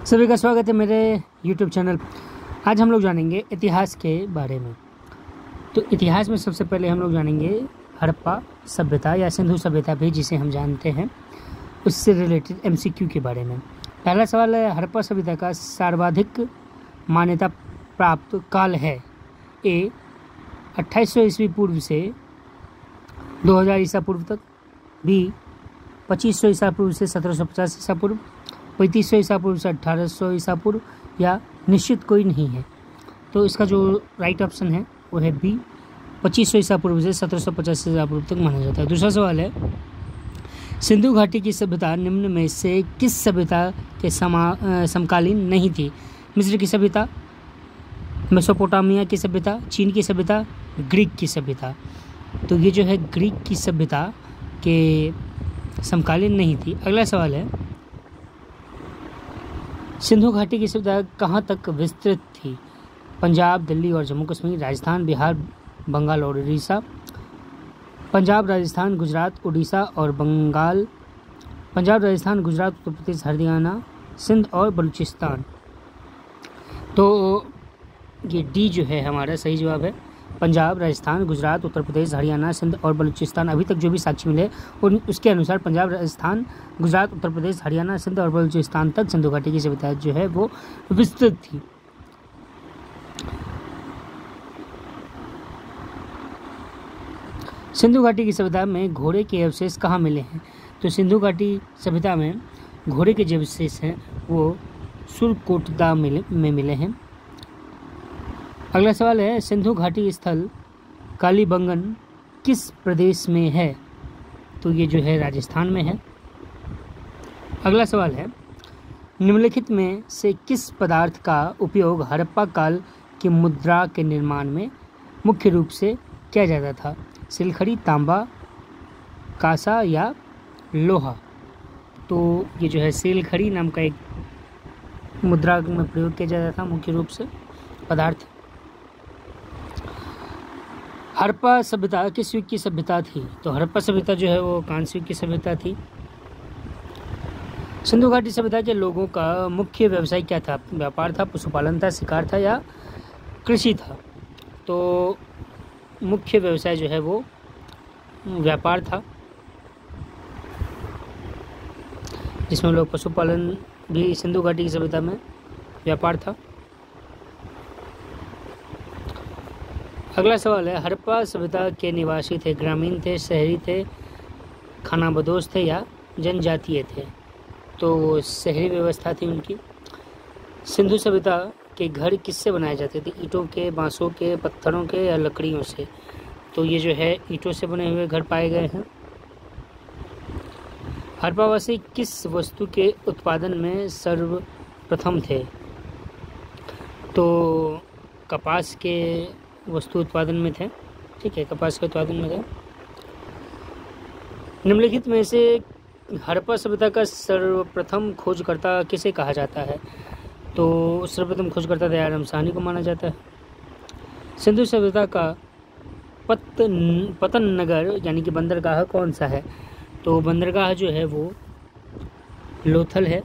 सभी का स्वागत है मेरे YouTube चैनल। आज हम लोग जानेंगे इतिहास के बारे में। तो इतिहास में सबसे पहले हम लोग जानेंगे हड़प्पा सभ्यता या सिंधु सभ्यता भी जिसे हम जानते हैं, उससे रिलेटेड MCQ के बारे में। पहला सवाल है, हड़प्पा सभ्यता का सर्वाधिक मान्यता प्राप्त काल है। ए 2800 ईस्वी पूर्व से 2000 ईसा पूर्व तक, बी 2500 ईसा पूर्व से 1750 ईसा पूर्व, 3500 ईसा पूर्व से 1800 ईसा पूर्व, या निश्चित कोई नहीं है। तो इसका जो राइट ऑप्शन है वो है बी 2500 ईसा पूर्व से 1750 ईसा पूर्व तक माना जाता है। दूसरा सवाल है, सिंधु घाटी की सभ्यता निम्न में से किस सभ्यता के समकालीन नहीं थी? मिस्र की सभ्यता, मेसोपोटामिया की सभ्यता, चीन की सभ्यता, ग्रीक की सभ्यता। तो ये जो है ग्रीक की सभ्यता के समकालीन नहीं थी। अगला सवाल है, सिंधु घाटी की सभ्यता कहाँ तक विस्तृत थी? पंजाब, दिल्ली और जम्मू कश्मीर, राजस्थान, बिहार, बंगाल और उड़ीसा, पंजाब, राजस्थान, गुजरात, उड़ीसा और बंगाल, पंजाब, राजस्थान, गुजरात, उत्तर प्रदेश, हरियाणा, सिंध और बलूचिस्तान। तो ये डी जो है हमारा सही जवाब है। पंजाब, राजस्थान, गुजरात, उत्तर प्रदेश, हरियाणा, सिंध और बलूचिस्तान। अभी तक जो भी साक्ष्य मिले उसके अनुसार पंजाब, राजस्थान, गुजरात, उत्तर प्रदेश, हरियाणा, सिंध और बलूचिस्तान तक सिंधु घाटी की सभ्यता जो है वो विस्तृत थी। सिंधु घाटी की सभ्यता में घोड़े के अवशेष कहाँ मिले हैं? तो सिंधु घाटी सभ्यता में घोड़े के जो अवशेष हैं वो सुरकोटदा में मिले हैं। अगला सवाल है, सिंधु घाटी स्थल कालीबंगन किस प्रदेश में है? तो ये जो है राजस्थान में है। अगला सवाल है, निम्नलिखित में से किस पदार्थ का उपयोग हड़प्पा काल की मुद्रा के निर्माण में मुख्य रूप से किया जाता था? सिलखड़ी, तांबा, कांसा या लोहा? तो ये जो है सिलखड़ी नाम का एक मुद्रा में प्रयोग किया जाता था मुख्य रूप से पदार्थ। हड़प्पा सभ्यता किस युग की सभ्यता थी? तो हड़प्पा सभ्यता जो है वो कांस्य युग की सभ्यता थी। सिंधु घाटी सभ्यता के लोगों का मुख्य व्यवसाय क्या था? व्यापार था, पशुपालन था, शिकार था या कृषि था? तो मुख्य व्यवसाय जो है वो व्यापार था, जिसमें लोग पशुपालन भी सिंधु घाटी की सभ्यता में व्यापार था। अगला सवाल है, हड़प्पा सभ्यता के निवासी थे ग्रामीण थे, शहरी थे, खानाबदोश थे या जनजातीय थे? तो शहरी व्यवस्था थी उनकी। सिंधु सभ्यता के घर किससे बनाए जाते थे? ईंटों के, बांसों के, पत्थरों के या लकड़ियों से? तो ये जो है ईंटों से बने हुए घर पाए गए हैं। हड़प्पावासी किस वस्तु के उत्पादन में सर्वप्रथम थे? तो कपास के वस्तु उत्पादन में थे। ठीक है, कपास के उत्पादन में थे। निम्नलिखित में से हड़प्पा सभ्यता का सर्वप्रथम खोजकर्ता किसे कहा जाता है? तो सर्वप्रथम खोजकर्ता दयाराम साहनी को माना जाता है। सिंधु सभ्यता का पतन नगर यानी कि बंदरगाह कौन सा है? तो बंदरगाह जो है वो लोथल है।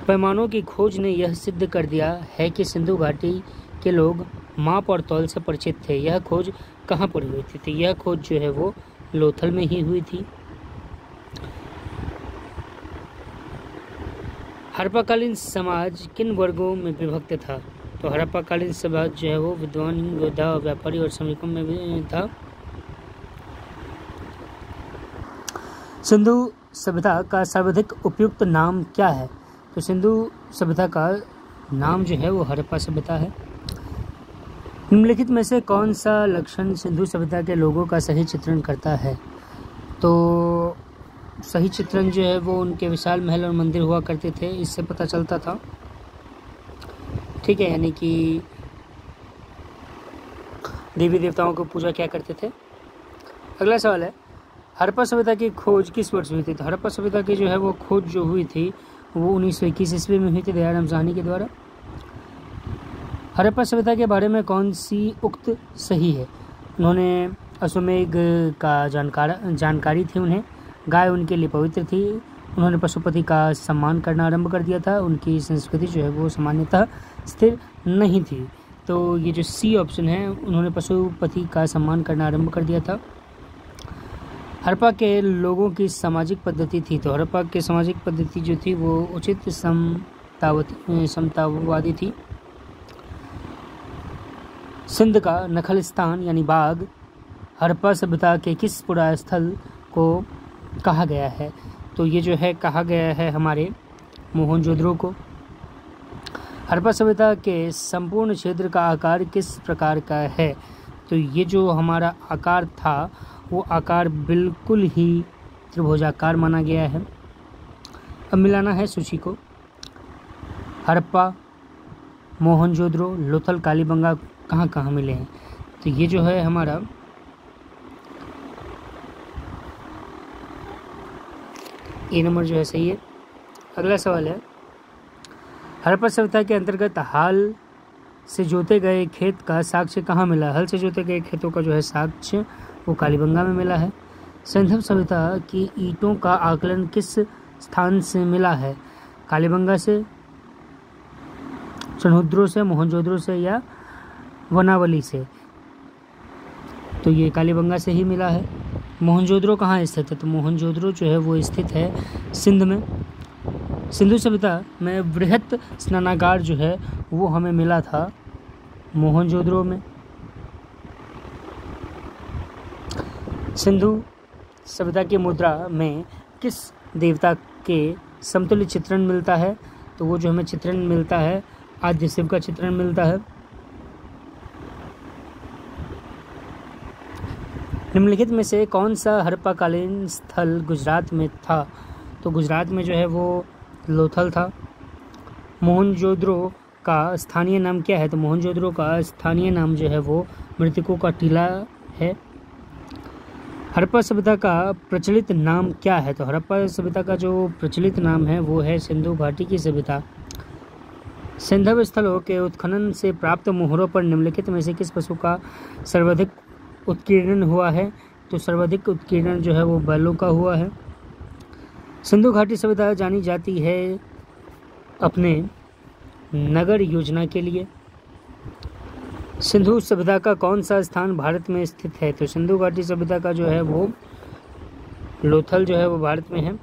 पैमानों की खोज ने यह सिद्ध कर दिया है कि सिंधु घाटी के लोग माप और तौल से परिचित थे। यह खोज कहाँ पर हुई थी? तो यह खोज जो है वो लोथल में ही हुई थी। हड़प्पाकालीन समाज किन वर्गों में विभक्त था? तो हड़प्पाकालीन समाज जो है वो विद्वान, योद्धा, व्यापारी और श्रमिकों में भी था। सिंधु सभ्यता का सर्वाधिक उपयुक्त नाम क्या है? तो सिंधु सभ्यता का नाम जो है वो हड़प्पा सभ्यता है। निम्नलिखित में से कौन सा लक्षण सिंधु सभ्यता के लोगों का सही चित्रण करता है? तो सही चित्रण जो है वो उनके विशाल महल और मंदिर हुआ करते थे, इससे पता चलता था। ठीक है, यानी कि देवी देवताओं को पूजा क्या करते थे। अगला सवाल है, हड़प्पा सभ्यता की खोज किस वर्ष हुई थी? तो हड़प्पा सभ्यता की जो है वो खोज जो हुई थी वो 1921 ईस्वी में हुई थी दयाराम साहनी के द्वारा। हड़प्पा सभ्यता के बारे में कौन सी उक्त सही है? उन्होंने अश्वमेध का जानकारी थी उन्हें। गाय उनके लिए पवित्र थी। उन्होंने पशुपति का सम्मान करना आरंभ कर दिया था। उनकी संस्कृति जो है वो सामान्यतः स्थिर नहीं थी। तो ये जो सी ऑप्शन है, उन्होंने पशुपति का सम्मान करना आरंभ कर दिया था। हड़प्पा के लोगों की सामाजिक पद्धति थी, तो हड़प्पा की सामाजिक पद्धति जो थी वो उचित समतावादी थी। सिंध का नखलस्तान यानी बाग हड़प्पा सभ्यता के किस पुरातन स्थल को कहा गया है? तो ये जो है कहा गया है हमारे मोहनजोदड़ो को। हड़प्पा सभ्यता के संपूर्ण क्षेत्र का आकार किस प्रकार का है? तो ये जो हमारा आकार था वो आकार बिल्कुल ही त्रिभुजाकार माना गया है। अब मिलाना है सूची को। हड़प्पा, मोहनजोदड़ो, लोथल, कालीबंगा कहाँ कहाँ मिले हैं? तो ये जो है हमारा ए नंबर जो है सही है। अगला सवाल है, हड़प्पा सभ्यता के अंतर्गत हाल से जोते गए खेत का साक्ष्य कहाँ मिला? हल से जोते गए खेतों का जो है साक्ष्य वो कालीबंगा में मिला है। सिंधु सभ्यता की ईंटों का आकलन किस स्थान से मिला है? कालीबंगा से, सनहुद्रो से, मोहनजोदड़ो से या वनावली से? तो ये कालीबंगा से ही मिला है। मोहनजोदड़ो कहाँ स्थित है? तो मोहनजोदड़ो जो है वो स्थित है सिंध में। सिंधु सभ्यता में बृहत स्नानागार जो है वो हमें मिला था मोहनजोदड़ो में। सिंधु सभ्यता की मुद्रा में किस देवता के समतुल्य चित्रण मिलता है? तो वो जो हमें चित्रण मिलता है आद्य शिव का चित्रण मिलता है। निम्नलिखित में से कौन सा हड़प्पाकालीन स्थल गुजरात में था? तो गुजरात में जो है वो लोथल था। मोहनजोदड़ो का स्थानीय नाम क्या है? तो मोहनजोदड़ो का स्थानीय नाम जो है वो मृतकों का टीला है। हड़प्पा सभ्यता का प्रचलित नाम क्या है? तो हड़प्पा सभ्यता का जो प्रचलित नाम है वो है सिंधु घाटी की सभ्यता। सिंधव स्थलों के उत्खनन से प्राप्त मोहरों पर निम्नलिखित में से किस पशु का सर्वाधिक उत्कीर्णन हुआ है? तो सर्वाधिक उत्कीर्णन जो है वो बैलों का हुआ है। सिंधु घाटी सभ्यता जानी जाती है अपने नगर योजना के लिए। सिंधु सभ्यता का कौन सा स्थान भारत में स्थित है? तो सिंधु घाटी सभ्यता का जो है वो लोथल जो है वो भारत में है।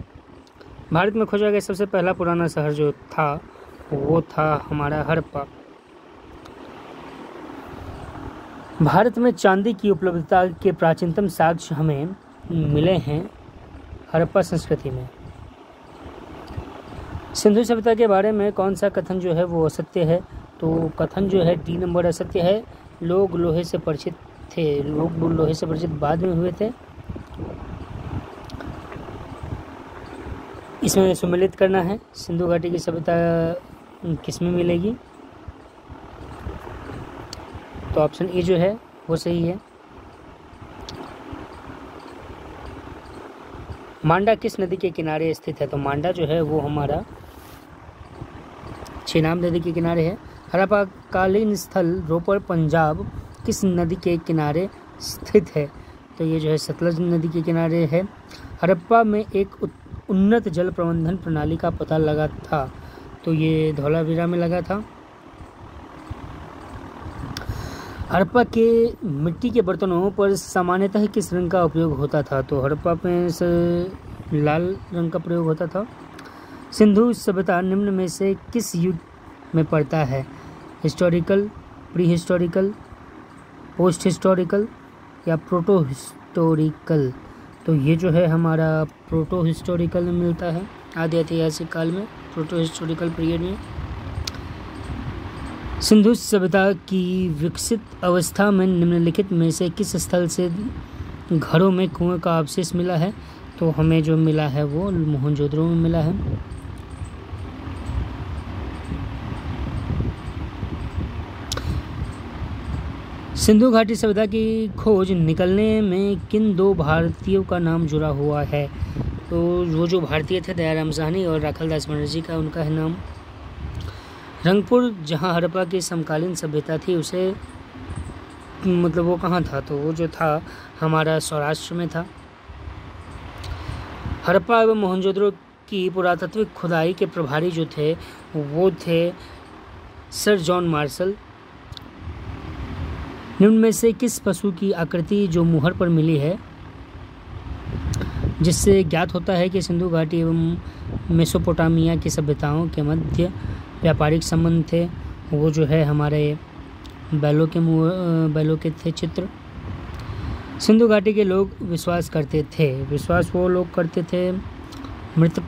भारत में खोजा गया सबसे पहला पुराना शहर जो था वो था हमारा हड़प्पा। भारत में चांदी की उपलब्धता के प्राचीनतम साक्ष्य हमें मिले हैं हड़प्पा संस्कृति में। सिंधु सभ्यता के बारे में कौन सा कथन जो है वो असत्य है? तो कथन जो है डी नंबर असत्य है। लोग लोहे से परिचित थे, लोग लोहे से परिचित बाद में हुए थे। इसमें सम्मिलित करना है सिंधु घाटी की सभ्यता किसमें मिलेगी? तो ऑप्शन ए जो है वो सही है। मांडा किस नदी के किनारे स्थित है? तो मांडा जो है वो हमारा चेनाब नदी के किनारे है। हड़प्पाकालीन स्थल रोपड़ पंजाब किस नदी के किनारे स्थित है? तो ये जो है सतलज नदी के किनारे है। हड़प्पा में एक उन्नत जल प्रबंधन प्रणाली का पता लगा था, तो ये धौलावीरा में लगा था। हड़प्पा के मिट्टी के बर्तनों पर सामान्यतः किस रंग का उपयोग होता था? तो हड़प्पा में लाल रंग का प्रयोग होता था। सिंधु सभ्यता निम्न में से किस युग में पड़ता है? Historical, pre historical, post historical या प्रोटो हिस्टोरिकल? तो ये जो है हमारा प्रोटो हिस्टोरिकल में मिलता है, आदि ऐतिहासिक काल में, प्रोटो हिस्टोरिकल पीरियड में। सिंधु सभ्यता की विकसित अवस्था में निम्नलिखित में से किस स्थल से घरों में कुएं का अवशेष मिला है? तो हमें जो मिला है वो मोहनजोदड़ो में मिला है। सिंधु घाटी सभ्यता की खोज निकलने में किन दो भारतीयों का नाम जुड़ा हुआ है? तो वो जो भारतीय थे दयाराम साहनी और राखलदास बनर्जी का, उनका है नाम। रंगपुर जहाँ हड़प्पा की समकालीन सभ्यता थी उसे मतलब वो कहाँ था? तो वो जो था हमारा सौराष्ट्र में था। हड़प्पा एवं मोहनजोदड़ो की पुरातात्विक खुदाई के प्रभारी जो थे वो थे सर जॉन मार्शल। निम्न में से किस पशु की आकृति जो मुहर पर मिली है, जिससे ज्ञात होता है कि सिंधु घाटी एवं मेसोपोटामिया की सभ्यताओं के मध्य व्यापारिक संबंध थे, वो जो है हमारे बैलों के थे चित्र। सिंधु घाटी के लोग विश्वास वो लोग करते थे, मृत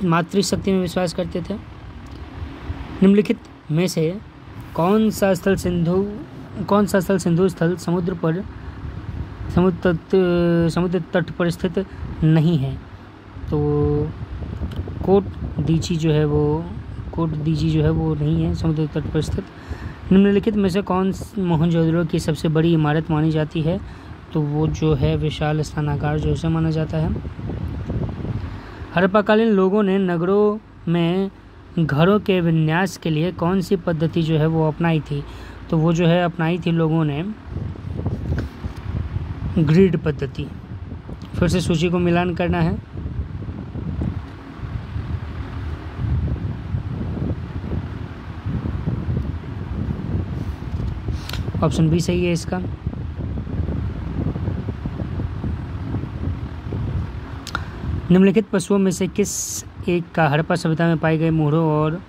मातृशक्ति में विश्वास करते थे। निम्नलिखित में से कौन सा स्थल सिंधु स्थल समुद्र तट पर स्थित नहीं है? तो कोट दीची जो है वो नहीं है समुद्र तट पर स्थित। निम्नलिखित में से कौन मोहनजोदड़ो की सबसे बड़ी इमारत मानी जाती है? तो वो जो है विशाल स्नानागार जो उसे माना जाता है। हड़प्पाकालीन लोगों ने नगरों में घरों के विन्यास के लिए कौन सी पद्धति जो है वो अपनाई थी? तो वो जो है अपनाई थी लोगों ने ग्रिड पद्धति। फिर से सूची को मिलान करना है। ऑप्शन बी सही है इसका। निम्नलिखित पशुओं में से किस एक का हड़प्पा सभ्यता में पाए गए मोहरों और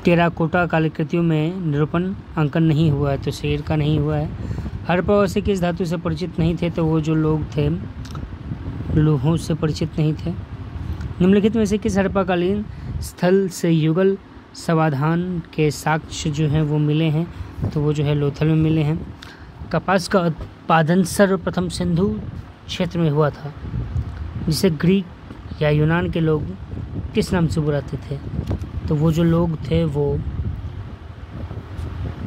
टेराकोटा कलाकृतियों में निरूपण अंकन नहीं हुआ है? तो शेर का नहीं हुआ है। हड़प्पावासी किस धातु से परिचित नहीं थे? तो वो जो लोग थे लोहों से परिचित नहीं थे। निम्नलिखित में से किस हड़प्पाकालीन स्थल से युगल समाधान के साक्ष्य जो हैं वो मिले हैं? तो वो जो है लोथल में मिले हैं। कपास का उत्पादन सर्वप्रथम सिंधु क्षेत्र में हुआ था, जिसे ग्रीक या यूनान के लोग किस नाम से बुलाते थे? तो वो जो लोग थे वो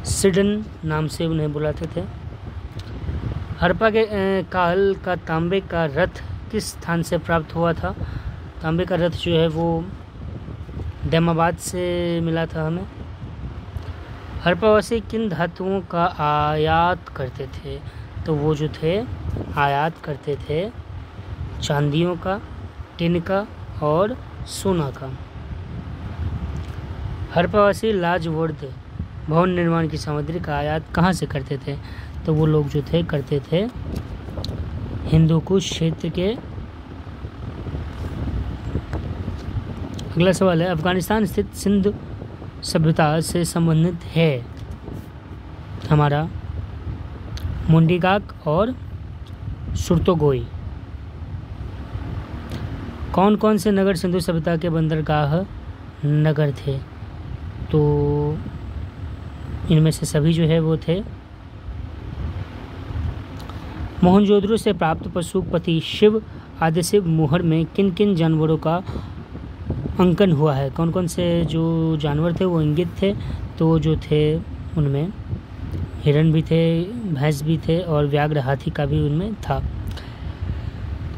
सिडन नाम से उन्हें बुलाते थे। हड़प्पा के काल का तांबे का रथ किस स्थान से प्राप्त हुआ था? तांबे का रथ जो है वो दैमाबाद से मिला था हमें। हड़प्पावासी किन धातुओं का आयात करते थे? तो वो जो थे आयात करते थे चांदियों का, टिन का और सोना का। हड़प्पावासी लाजवर्द भवन निर्माण की सामग्री का आयात कहाँ से करते थे? तो वो लोग जो थे करते थे हिंदूकुश क्षेत्र के। अगला सवाल है, अफगानिस्तान स्थित सिंधु सभ्यता से संबंधित है हमारा मुंडीगाक और सुरतोगोई। कौन कौन से नगर सिंधु सभ्यता के बंदरगाह नगर थे? तो इनमें से सभी जो है वो थे। मोहनजोदड़ो से प्राप्त पशुपति शिव आदि शिव मोहर में किन किन जानवरों का अंकन हुआ है? कौन कौन से जो जानवर थे वो इंगित थे? तो जो थे उनमें हिरण भी थे, भैंस भी थे और व्याघ्र हाथी का भी उनमें था।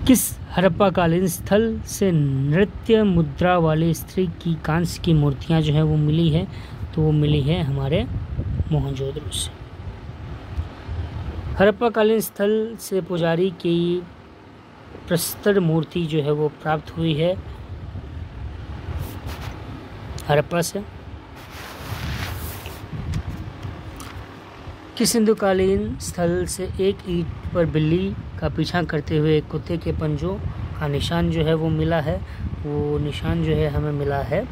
किस हड़प्पाकालीन स्थल से नृत्य मुद्रा वाली स्त्री की कांस्य की मूर्तियां जो है वो मिली है? तो वो मिली है हमारे मोहनजोदड़ो से। हड़प्पाकालीन स्थल से पुजारी की प्रस्तर मूर्ति जो है वो प्राप्त हुई है हड़प्पा से। किस सिंधुकालीन स्थल से एक ईंट पर बिल्ली का पीछा करते हुए एक कुत्ते के पंजों का निशान जो है वो मिला है? वो निशान जो है हमें मिला है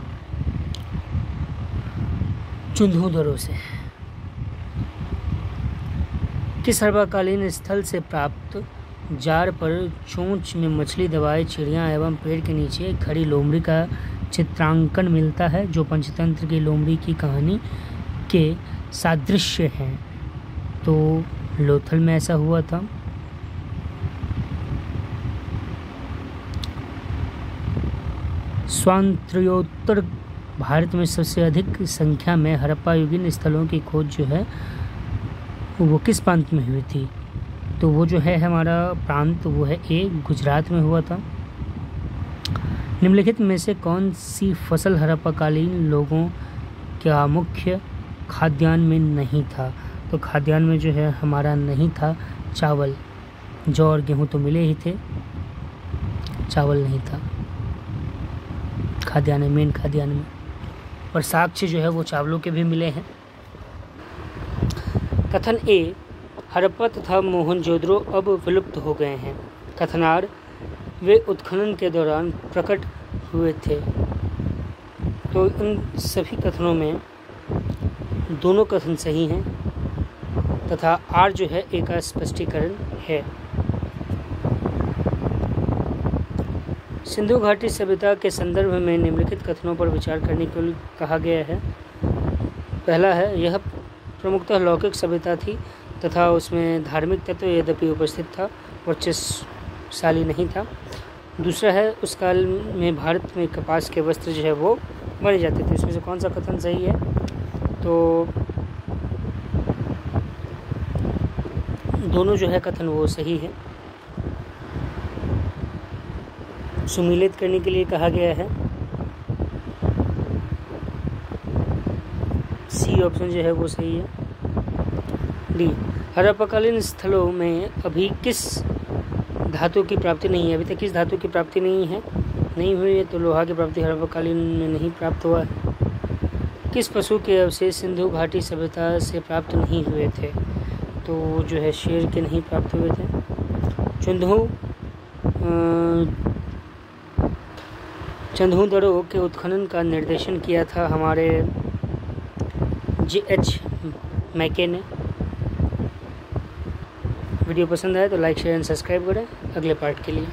चुंधुदरो से। किस हड़प्पाकालीन स्थल से प्राप्त जार पर चोंच में मछली दबाए चिड़िया एवं पेड़ के नीचे खड़ी लोमड़ी का चित्रांकन मिलता है, जो पंचतंत्र की लोमड़ी की कहानी के सादृश्य हैं? तो लोथल में ऐसा हुआ था। स्वातंत्र्योत्तर भारत में सबसे अधिक संख्या में हड़प्पा युगीन स्थलों की खोज जो है वो किस प्रांत में हुई थी? तो वो जो है हमारा प्रांत वो है गुजरात में हुआ था। निम्नलिखित में से कौन सी फसल हड़प्पाकालीन लोगों का मुख्य खाद्यान्न में नहीं था? तो खाद्यान्न में जो है हमारा नहीं था चावल। जौ और गेहूँ तो मिले ही थे, चावल नहीं था। खाद्यान्न, मेन खाद्यान्न में। और साक्ष्य जो है वो चावलों के भी मिले हैं। कथन ए, हड़प्पा तथा मोहनजोदड़ो अब विलुप्त हो गए हैं। कथनार, वे उत्खनन के दौरान प्रकट हुए थे। तो इन सभी कथनों में दोनों कथन सही हैं तथा आर जो है एक स्पष्टीकरण है। सिंधु घाटी सभ्यता के संदर्भ में निम्नलिखित कथनों पर विचार करने के लिए कहा गया है। पहला है, यह प्रमुखतः लौकिक सभ्यता थी तथा उसमें धार्मिक तत्व यद्यपि उपस्थित था, वर्चस्वशाली नहीं था। दूसरा है, उस काल में भारत में कपास के वस्त्र जो है वो बने जाते थे। इसमें से कौन सा कथन सही है? तो दोनों जो है कथन वो सही है। सुमिलित करने के लिए कहा गया है। सी ऑप्शन जो है वो सही है। डी, हड़प्पाकालीन स्थलों में अभी किस धातु की प्राप्ति नहीं है? अभी तक किस धातु की प्राप्ति नहीं हुई है? तो लोहा की प्राप्ति हड़प्पाकालीन में नहीं प्राप्त हुआ है। किस पशु के अवशेष सिंधु घाटी सभ्यता से प्राप्त नहीं हुए थे? तो जो है शेर के नहीं प्राप्त हुए थे। चंदूदड़ो के उत्खनन का निर्देशन किया था हमारे J.H. मैके ने। वीडियो पसंद आए तो लाइक, शेयर एंड सब्सक्राइब करें अगले पार्ट के लिए।